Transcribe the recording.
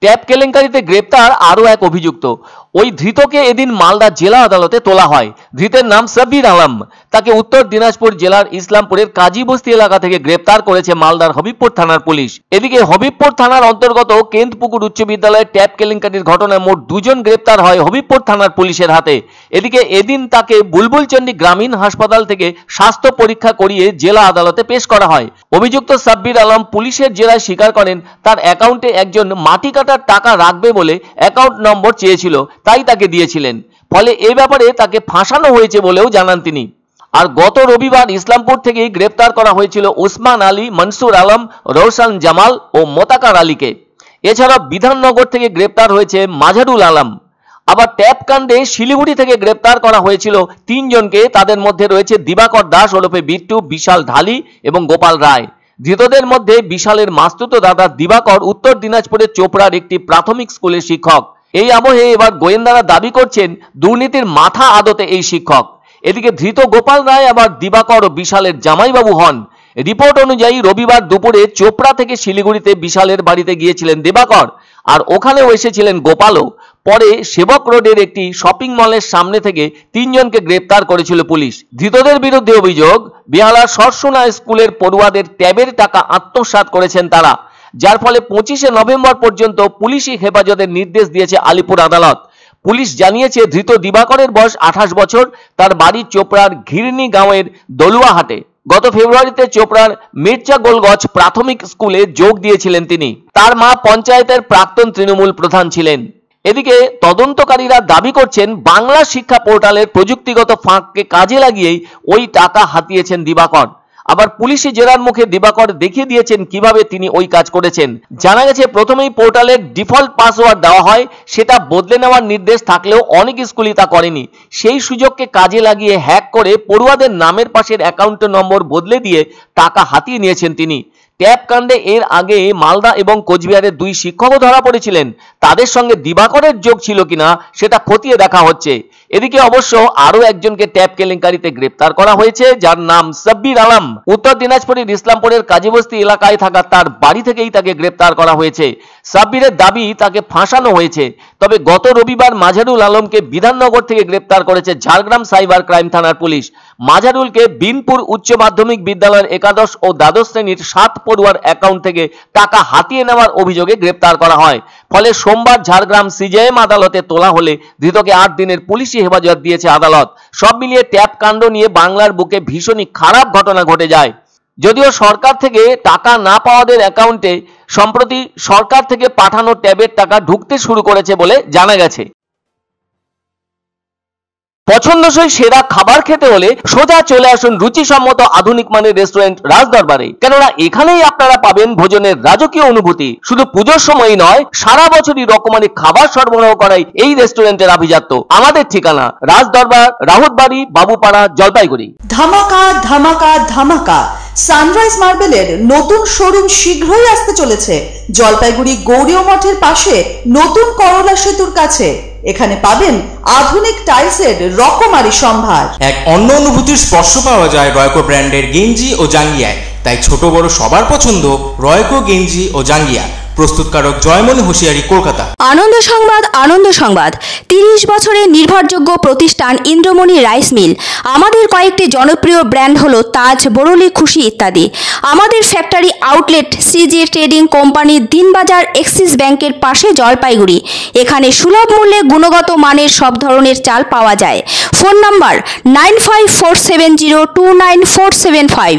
Tab কেলেঙ্কারিতে গ্রেপ্তার আরও এক অভিযুক্ত। ওই ধৃতকে এদিন মালদা জেলা আদালতে তোলা হয়। ধৃতের নাম সাব্বির আলম। তাকে উত্তর দিনাজপুর জেলার ইসলামপুরের কাজীবস্তি এলাকা থেকে গ্রেপ্তার করেছে মালদার হবিবপুর থানার পুলিশ। এদিকে হবিবপুর থানার অন্তর্গত কেন্দপুকুর উচ্চ বিদ্যালয়ের ট্যাব কেলেঙ্কারির ঘটনায় মোট 2 জন গ্রেপ্তার হয় হবিবপুর থানার পুলিশের হাতে। এদিকে এদিন তাকে বুলবুলচন্ডী গ্রামীণ হাসপাতাল থেকে স্বাস্থ্য পরীক্ষা করিয়ে জেলা আদালতে পেশ করা হয়। অভিযুক্ত সাব্বির আলম পুলিশের জেরায় স্বীকার করেন তার অ্যাকাউন্টে একজন মাটি কাটার টাকা রাখবে বলে অ্যাকাউন্ট নম্বর চেয়েছিল, তাই তাকে দিয়েছিলেন। ফলে এ ব্যাপারে তাকে ফাঁসানো হয়েছে বলেও জানান তিনি। আর গত রবিবার ইসলামপুর থেকেই গ্রেপ্তার করা হয়েছিল ওসমান আলী, মনসুর আলম, রওশন জামাল ও মোতাকার আলীকে। এছাড়াও বিধাননগর থেকে গ্রেপ্তার হয়েছে মাঝারুল আলম। আবার ট্যাব কাণ্ডে শিলিগুড়ি থেকে গ্রেপ্তার করা হয়েছিল 3 জনকে। তাদের মধ্যে রয়েছে দিবাকর দাস ওরফে বিট্টু, বিশাল ঢালি এবং গোপাল রায়। ধৃতদের মধ্যে বিশালের মাস্তুতো দাদা দিবাকর উত্তর দিনাজপুরের চোপড়ার একটি প্রাথমিক স্কুলের শিক্ষক। এই আবহে এবার গোয়েন্দারা দাবি করছেন দুর্নীতির মাথা আদতে এই শিক্ষক। এদিকে ধৃত গোপাল রায় আবার দিবাকর ও বিশালের জামাইবাবু হন। রিপোর্ট অনুযায়ী রবিবার দুপুরে চোপড়া থেকে শিলিগুড়িতে বিশালের বাড়িতে গিয়েছিলেন দিবাকর, আর ওখানেও এসেছিলেন গোপালও। পরে সেবক রোডের একটি শপিং মলের সামনে থেকে 3 জনকে গ্রেপ্তার করেছিল পুলিশ। ধৃতদের বিরুদ্ধে অভিযোগ, বেহালার সরসোনা স্কুলের পড়ুয়াদের ট্যাবের টাকা আত্মসাৎ করেছেন তারা, যার ফলে 25শে নভেম্বর পর্যন্ত পুলিশি হেফাজতের নির্দেশ দিয়েছে আলিপুর আদালত। পুলিশ জানিয়েছে ধৃত দিবাকরের বয়স 28 বছর। তার বাড়ি চোপড়ার ঘিরনি গাঁওয়ের দলুয়াহাটে। গত ফেব্রুয়ারিতে চোপড়ার মির্চা গোলগছ প্রাথমিক স্কুলে যোগ দিয়েছিলেন তিনি। তার মা পঞ্চায়েতের প্রাক্তন তৃণমূল প্রধান ছিলেন। এদিকে তদন্তকারীরা দাবি করছেন বাংলা শিক্ষা পোর্টালের প্রযুক্তিগত ফাঁককে কাজে লাগিয়েই ওই টাকা হাতিয়েছেন দিবাকর। আবার পুলিশি জেরার মুখে দিবাকর দেখিয়ে দিয়েছেন কিভাবে তিনি ওই কাজ করেছেন। জানা গেছে প্রথমেই পোর্টালের ডিফল্ট পাসওয়ার্ড দেওয়া হয়, সেটা বদলে নেওয়ার নির্দেশ থাকলেও অনেক স্কুলই তা করেনি। সেই সুযোগকে কাজে লাগিয়ে হ্যাক করে পড়ুয়াদের নামের পাশের অ্যাকাউন্ট নম্বর বদলে দিয়ে টাকা হাতিয়ে নিয়েছেন তিনি। ট্যাব কাণ্ডে এর আগে মালদা এবং কোচবিহারের 2 শিক্ষকও ধরা পড়েছিলেন। তাদের সঙ্গে দিবাকরের যোগ ছিল কিনা সেটা খতিয়ে দেখা হচ্ছে। এদিকে অবশ্য আরো একজনকে ট্যাব কেলেঙ্কারিতে গ্রেপ্তার করা হয়েছে, যার নাম সাব্বির আলম। উত্তর দিনাজপুরের ইসলামপুরের কাজীবস্তি এলাকায় থাকা তার বাড়ি থেকেই তাকে গ্রেপ্তার করা হয়েছে। সাব্বিরের দাবি তাকে ফাঁসানো হয়েছে। তবে গত রবিবার মাঝারুল আলমকে বিধাননগর থেকে গ্রেপ্তার করেছে ঝাড়গ্রাম সাইবার ক্রাইম থানার পুলিশ। মাঝারুলকে বিনপুর উচ্চ মাধ্যমিক বিদ্যালয়ের একাদশ ও দ্বাদশ শ্রেণীর 7 পড়ুয়ার অ্যাকাউন্ট থেকে টাকা হাতিয়ে নেওয়ার অভিযোগে গ্রেপ্তার করা হয়। ফলে সোমবার ঝাড়গ্রাম সিজেএম আদালতে তোলা হলে ধৃতকে 8 দিনের পুলিশি হেফাজত দিয়েছে আদালত। সব মিলিয়ে ট্যাব কাণ্ড নিয়ে বাংলার বুকে ভীষণই খারাপ ঘটনা ঘটে যায়। যদিও সরকার থেকে টাকা না পাওয়াদের অ্যাকাউন্টে সম্প্রতি সরকার থেকে পাঠানো ট্যাবের টাকা ঢুকতে শুরু করেছে বলে জানা গেছে। পছন্দসই সেরা খাবার খেতে হলে সোজা চলে আসুন রুচিসম্মত আধুনিক মানের রেস্টুরেন্ট রাজদরবারে। কেননা এখানেই আপনারা পাবেন ভোজনের রাজকীয় অনুভূতি। শুধু পুজোর সময়ই নয়, সারা বছরই রকমারি খাবার সরবরাহ করাই এই রেস্টুরেন্টের আভিজাত্য। আমাদের ঠিকানা রাজদরবার, রাহুতবাড়ি, বাবুপাড়া, জলপাইগুড়ি। ধামাকা ধামাকা ধামাকা, সানরাইজ মার্বেলের নতুন শোরুম শীঘ্রই আসতে চলেছে জলপাইগুড়ি গৌরীয় মঠের পাশে নতুন করলা সেতুর কাছে। এখানে পাবেন আধুনিক টাইলসের রকমারি সম্ভার। এক অন্য অনুভূতির স্পর্শ পাওয়া যায় রয়কো ব্র্যান্ডের গেঞ্জি ও জাঙ্গিয়ায়। তাই ছোট বড় সবার পছন্দ রয়কো গেঞ্জি ও জাঙ্গিয়া। প্রস্তুতকারক জয়মনি হোশিয়ারি, কলকাতা। আনন্দ সংবাদ, আনন্দ সংবাদ। 30 বছরের নির্ভরযোগ্য প্রতিষ্ঠান ইন্দ্রমণি রাইস মিল। আমাদের কয়েকটি জনপ্রিয় ব্র্যান্ড হলো তাজ, বরলি, খুশি ইত্যাদি। আমাদের factory outlet CG trading company, Dinbazar, axis ব্যাংকের পাশে, জলপাইগুড়ি। এখানে সুলভ মূল্যে গুণগত মানের সব ধরনের চাল পাওয়া যায়। Phone number 9547029475।